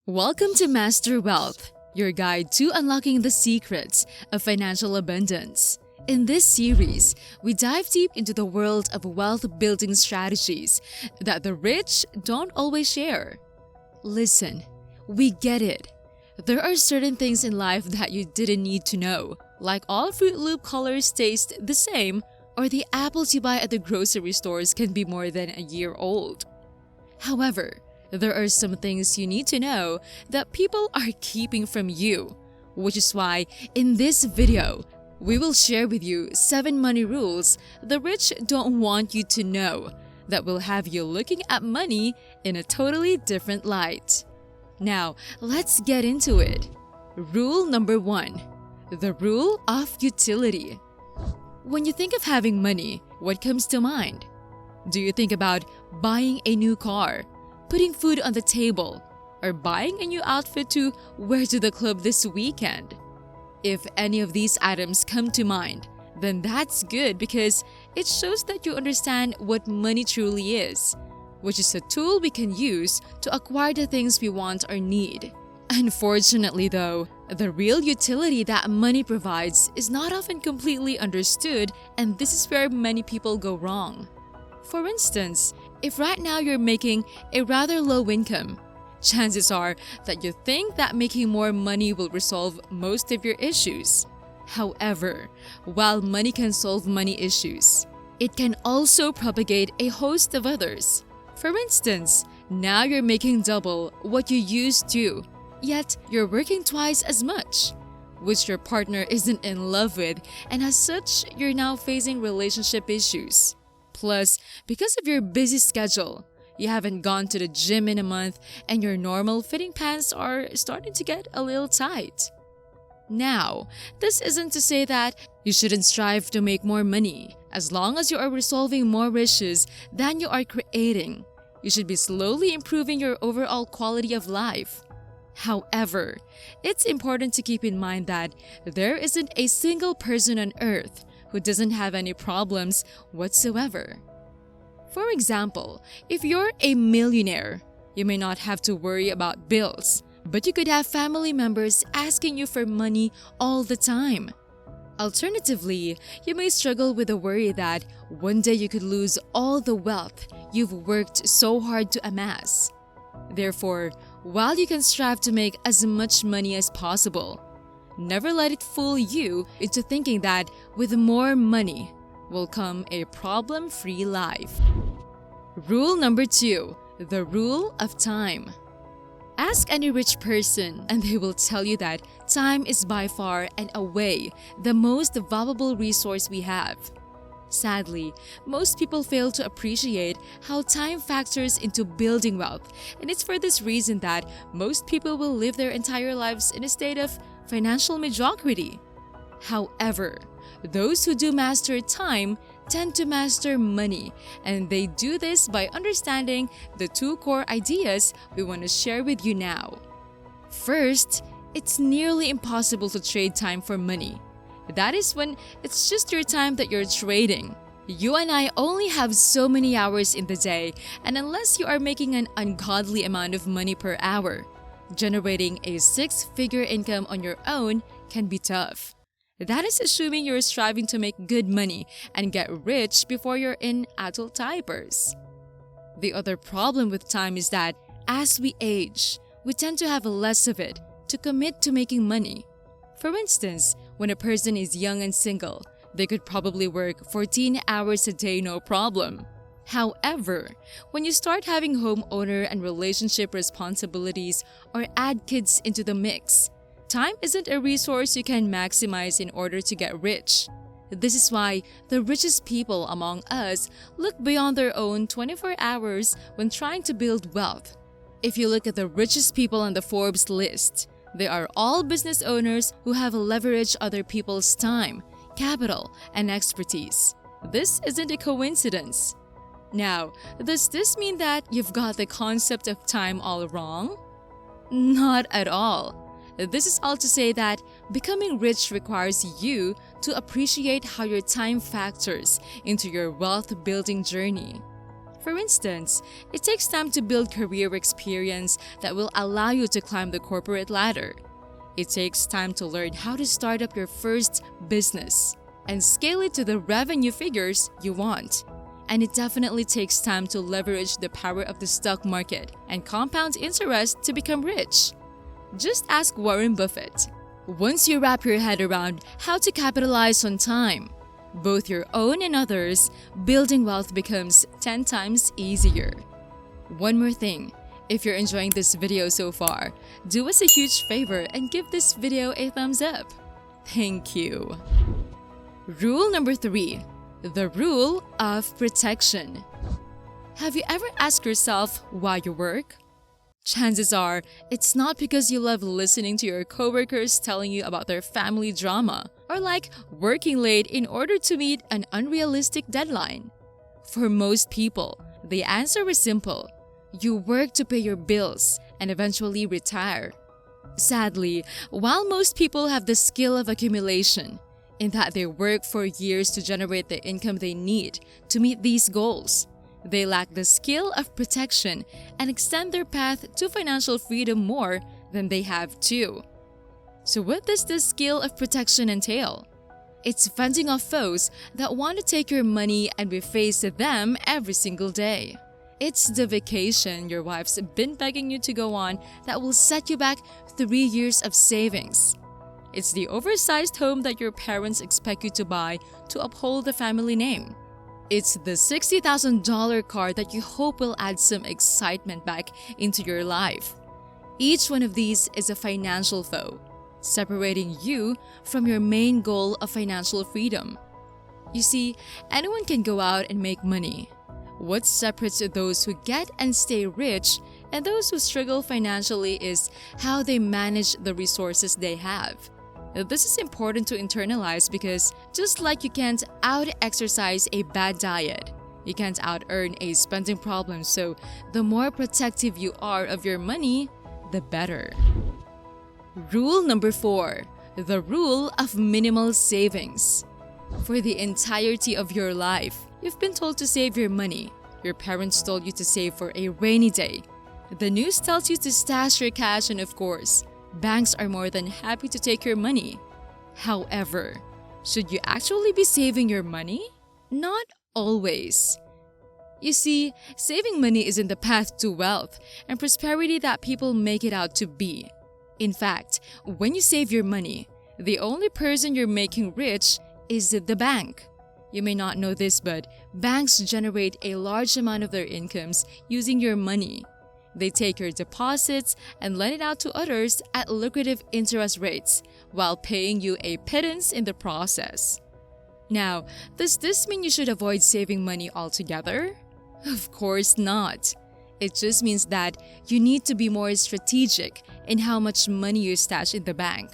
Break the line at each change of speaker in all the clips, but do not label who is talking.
Welcome to Master Wealth, your guide to unlocking the secrets of financial abundance. In this series, we dive deep into the world of wealth-building strategies that the rich don't always share. Listen, we get it. There are certain things in life that you didn't need to know, like all Fruit Loop colors taste the same, or the apples you buy at the grocery stores can be more than a year old. However, there are some things you need to know that people are keeping from you, which is why in this video, we will share with you 7 money rules the rich don't want you to know that will have you looking at money in a totally different light. Now, let's get into it. Rule number 1. The rule of utility. When you think of having money, what comes to mind? Do you think about buying a new car, putting food on the table, or buying a new outfit to wear to the club this weekend? If any of these items come to mind, then that's good because it shows that you understand what money truly is, which is a tool we can use to acquire the things we want or need. Unfortunately though, the real utility that money provides is not often completely understood, and this is where many people go wrong. For instance, if right now you're making a rather low income, chances are that you think that making more money will resolve most of your issues. However, while money can solve money issues, it can also propagate a host of others. For instance, now you're making double what you used to, yet you're working twice as much, which your partner isn't in love with, and as such, you're now facing relationship issues. Plus, because of your busy schedule, you haven't gone to the gym in a month and your normal fitting pants are starting to get a little tight. Now, this isn't to say that you shouldn't strive to make more money. As long as you are resolving more issues than you are creating, you should be slowly improving your overall quality of life. However, it's important to keep in mind that there isn't a single person on earth who doesn't have any problems whatsoever. For example, if you're a millionaire, you may not have to worry about bills, but you could have family members asking you for money all the time. Alternatively, you may struggle with the worry that one day you could lose all the wealth you've worked so hard to amass. Therefore, while you can strive to make as much money as possible, never let it fool you into thinking that with more money will come a problem-free life. Rule number 2. The rule of time. Ask any rich person and they will tell you that time is by far and away the most valuable resource we have. Sadly, most people fail to appreciate how time factors into building wealth, and it's for this reason that most people will live their entire lives in a state of financial mediocrity. However, those who do master time tend to master money, and they do this by understanding the 2 core ideas we want to share with you now. First, it's nearly impossible to trade time for money. That is when it's just your time that you're trading. You and I only have so many hours in the day, and unless you are making an ungodly amount of money per hour, generating a 6-figure income on your own can be tough. That is assuming you're striving to make good money and get rich before you're in adult diapers. The other problem with time is that as we age, we tend to have less of it to commit to making money. For instance, when a person is young and single, they could probably work 14 hours a day no problem. However, when you start having homeowner and relationship responsibilities or add kids into the mix, time isn't a resource you can maximize in order to get rich. This is why the richest people among us look beyond their own 24 hours when trying to build wealth. If you look at the richest people on the Forbes list, they are all business owners who have leveraged other people's time, capital, and expertise. This isn't a coincidence. Now, does this mean that you've got the concept of time all wrong? Not at all. This is all to say that becoming rich requires you to appreciate how your time factors into your wealth-building journey. For instance, it takes time to build career experience that will allow you to climb the corporate ladder. It takes time to learn how to start up your first business and scale it to the revenue figures you want. And it definitely takes time to leverage the power of the stock market and compound interest to become rich. Just ask Warren Buffett. Once you wrap your head around how to capitalize on time, both your own and others, building wealth becomes 10 times easier. One more thing, if you're enjoying this video so far, do us a huge favor and give this video a thumbs up. Thank you. Rule number 3, the rule of protection. Have you ever asked yourself why you work? Chances are, it's not because you love listening to your coworkers telling you about their family drama, or like working late in order to meet an unrealistic deadline. For most people, the answer is simple. You work to pay your bills and eventually retire. Sadly, while most people have the skill of accumulation, in that they work for years to generate the income they need to meet these goals, they lack the skill of protection and extend their path to financial freedom more than they have to. So what does the skill of protection entail? It's fending off foes that want to take your money and be faced with them every single day. It's the vacation your wife's been begging you to go on that will set you back 3 years of savings. It's the oversized home that your parents expect you to buy to uphold the family name. It's the $60,000 car that you hope will add some excitement back into your life. Each one of these is a financial foe, separating you from your main goal of financial freedom. You see, anyone can go out and make money. What separates those who get and stay rich and those who struggle financially is how they manage the resources they have. This is important to internalize because just like you can't out-exercise a bad diet, you can't out-earn a spending problem, so the more protective you are of your money, the better. Rule number 4, the rule of minimal savings. For the entirety of your life, you've been told to save your money. Your parents told you to save for a rainy day. The news tells you to stash your cash, and of course, banks are more than happy to take your money. However, should you actually be saving your money? Not always. You see, saving money isn't the path to wealth and prosperity that people make it out to be. In fact, when you save your money, the only person you're making rich is the bank. You may not know this, but banks generate a large amount of their incomes using your money. They take your deposits and lend it out to others at lucrative interest rates while paying you a pittance in the process. Now, does this mean you should avoid saving money altogether? Of course not. It just means that you need to be more strategic in how much money you stash in the bank.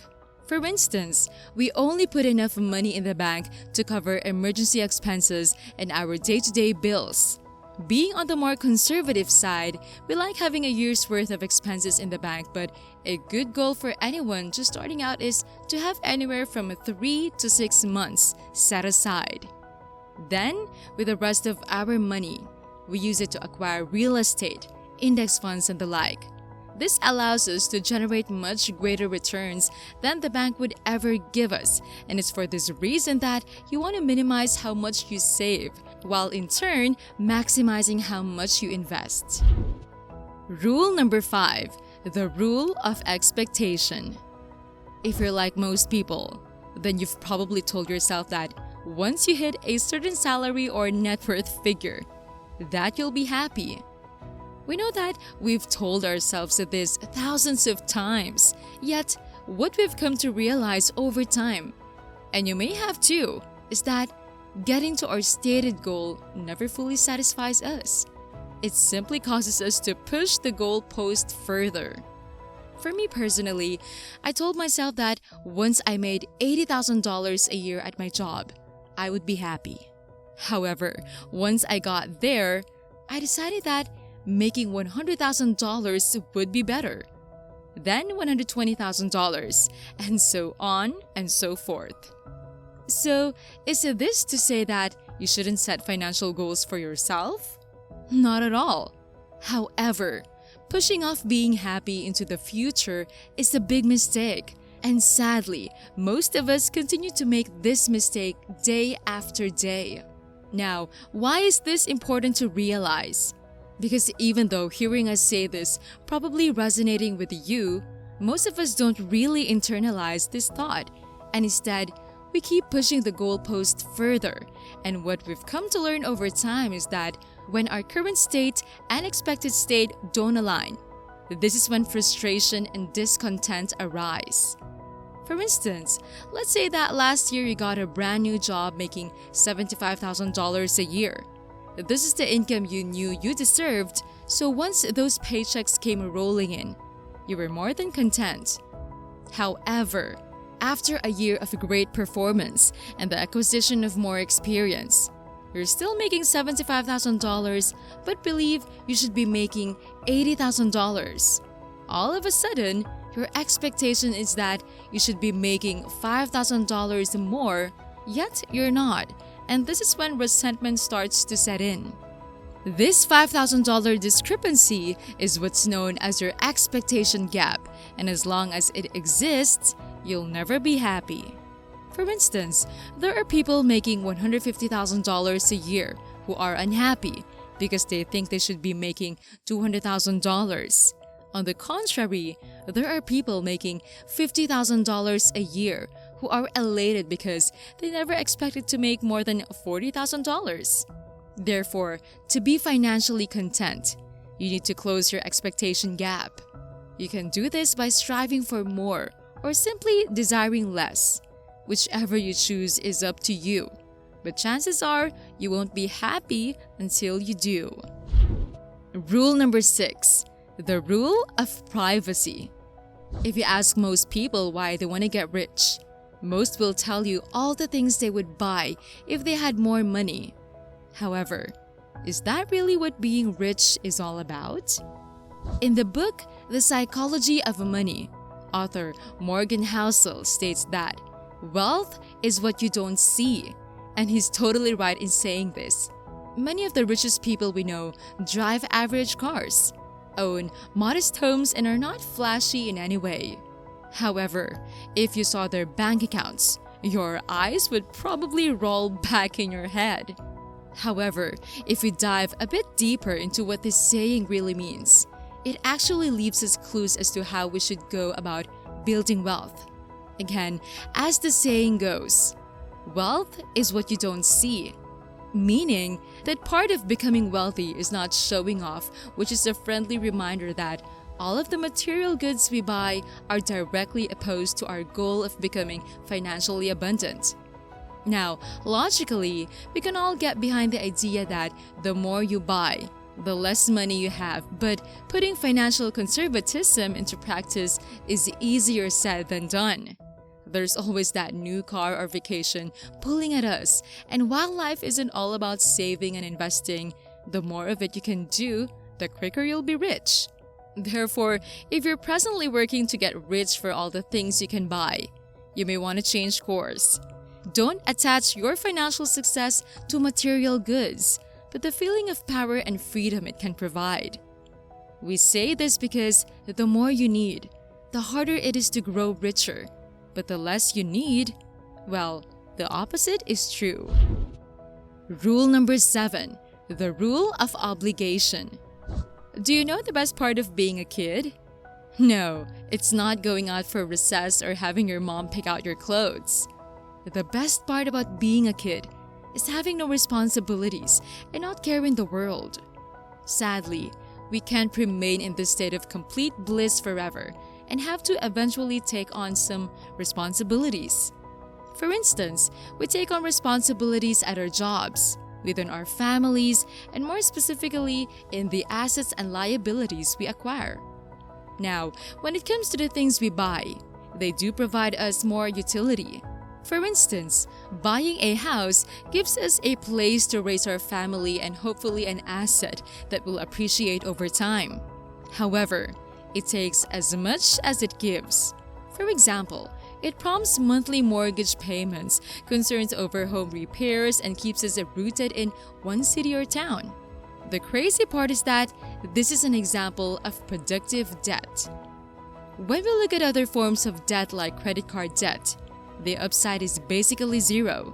For instance, we only put enough money in the bank to cover emergency expenses and our day-to-day bills. Being on the more conservative side, we like having a year's worth of expenses in the bank, but a good goal for anyone just starting out is to have anywhere from 3 to 6 months set aside. Then, with the rest of our money, we use it to acquire real estate, index funds, and the like. This allows us to generate much greater returns than the bank would ever give us, and it's for this reason that you want to minimize how much you save, while in turn maximizing how much you invest. Rule number 5, the rule of expectation. If you're like most people, then you've probably told yourself that once you hit a certain salary or net worth figure, that you'll be happy. We know that we've told ourselves this thousands of times, yet what we've come to realize over time, and you may have too, is that getting to our stated goal never fully satisfies us. It simply causes us to push the goalpost further. For me personally, I told myself that once I made $80,000 a year at my job, I would be happy. However, once I got there, I decided that making $100,000 would be better, then $120,000, and so on and so forth. So, is this to say that you shouldn't set financial goals for yourself? Not at all. However, pushing off being happy into the future is a big mistake. And sadly, most of us continue to make this mistake day after day. Now, why is this important to realize? Because even though hearing us say this probably resonating with you, most of us don't really internalize this thought, and instead, we keep pushing the goalpost further. And what we've come to learn over time is that when our current state and expected state don't align, this is when frustration and discontent arise. For instance, let's say that last year you got a brand new job making $75,000 a year. This is the income you knew you deserved, so once those paychecks came rolling in, you were more than content. However, after a year of great performance and the acquisition of more experience, you're still making $75,000 but believe you should be making $80,000. All of a sudden, your expectation is that you should be making $5,000 more, yet you're not, and this is when resentment starts to set in. This $5,000 discrepancy is what's known as your expectation gap, and as long as it exists, you'll never be happy. For instance, there are people making $150,000 a year who are unhappy because they think they should be making $200,000. On the contrary, there are people making $50,000 a year who are elated because they never expected to make more than $40,000. Therefore, to be financially content, you need to close your expectation gap. You can do this by striving for more or simply desiring less. Whichever you choose is up to you, but chances are you won't be happy until you do. Rule number 6. The rule of privacy. If you ask most people why they want to get rich, most will tell you all the things they would buy if they had more money. However, is that really what being rich is all about? In the book, The Psychology of Money, author Morgan Housel states that wealth is what you don't see, and he's totally right in saying this. Many of the richest people we know drive average cars, own modest homes, and are not flashy in any way. However, if you saw their bank accounts, your eyes would probably roll back in your head. However, if we dive a bit deeper into what this saying really means, it actually leaves us clues as to how we should go about building wealth. Again, as the saying goes, wealth is what you don't see. Meaning that part of becoming wealthy is not showing off, which is a friendly reminder that all of the material goods we buy are directly opposed to our goal of becoming financially abundant. Now, logically, we can all get behind the idea that the more you buy, the less money you have, but putting financial conservatism into practice is easier said than done. There's always that new car or vacation pulling at us, and while life isn't all about saving and investing, the more of it you can do, the quicker you'll be rich. Therefore, if you're presently working to get rich for all the things you can buy, you may want to change course. Don't attach your financial success to material goods, but the feeling of power and freedom it can provide. We say this because the more you need, the harder it is to grow richer. But the less you need, well, the opposite is true. Rule number 7. The rule of obligation. Do you know the best part of being a kid? No, it's not going out for recess or having your mom pick out your clothes. The best part about being a kid is having no responsibilities and not caring the world. Sadly, we can't remain in this state of complete bliss forever and have to eventually take on some responsibilities. For instance, we take on responsibilities at our jobs, within our families, and more specifically in the assets and liabilities we acquire. Now, when it comes to the things we buy, they do provide us more utility. For instance, buying a house gives us a place to raise our family and hopefully an asset that will appreciate over time. However, it takes as much as it gives. For example, it prompts monthly mortgage payments, concerns over home repairs, and keeps us rooted in one city or town. The crazy part is that this is an example of productive debt. When we look at other forms of debt like credit card debt, the upside is basically zero.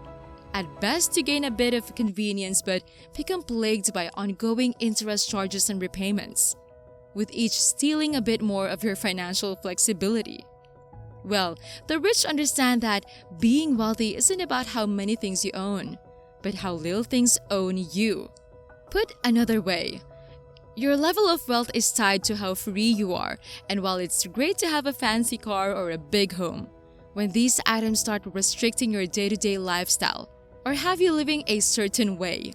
At best, you gain a bit of convenience but become plagued by ongoing interest charges and repayments, with each stealing a bit more of your financial flexibility. Well, the rich understand that being wealthy isn't about how many things you own, but how little things own you. Put another way, your level of wealth is tied to how free you are, and while it's great to have a fancy car or a big home, when these items start restricting your day-to-day lifestyle or have you living a certain way,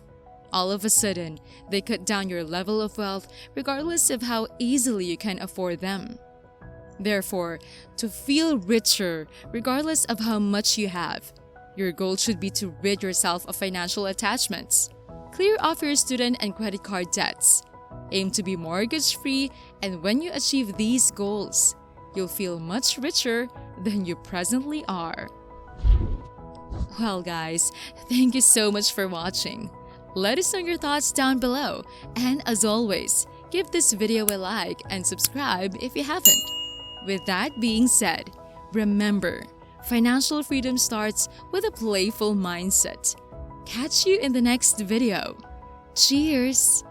all of a sudden, they cut down your level of wealth regardless of how easily you can afford them. Therefore, to feel richer regardless of how much you have, your goal should be to rid yourself of financial attachments. Clear off your student and credit card debts. Aim to be mortgage-free, and when you achieve these goals, you'll feel much richer than you presently are. Well guys, thank you so much for watching. Let us know your thoughts down below, and as always, give this video a like and subscribe if you haven't. With that being said, remember, financial freedom starts with a playful mindset. Catch you in the next video. Cheers!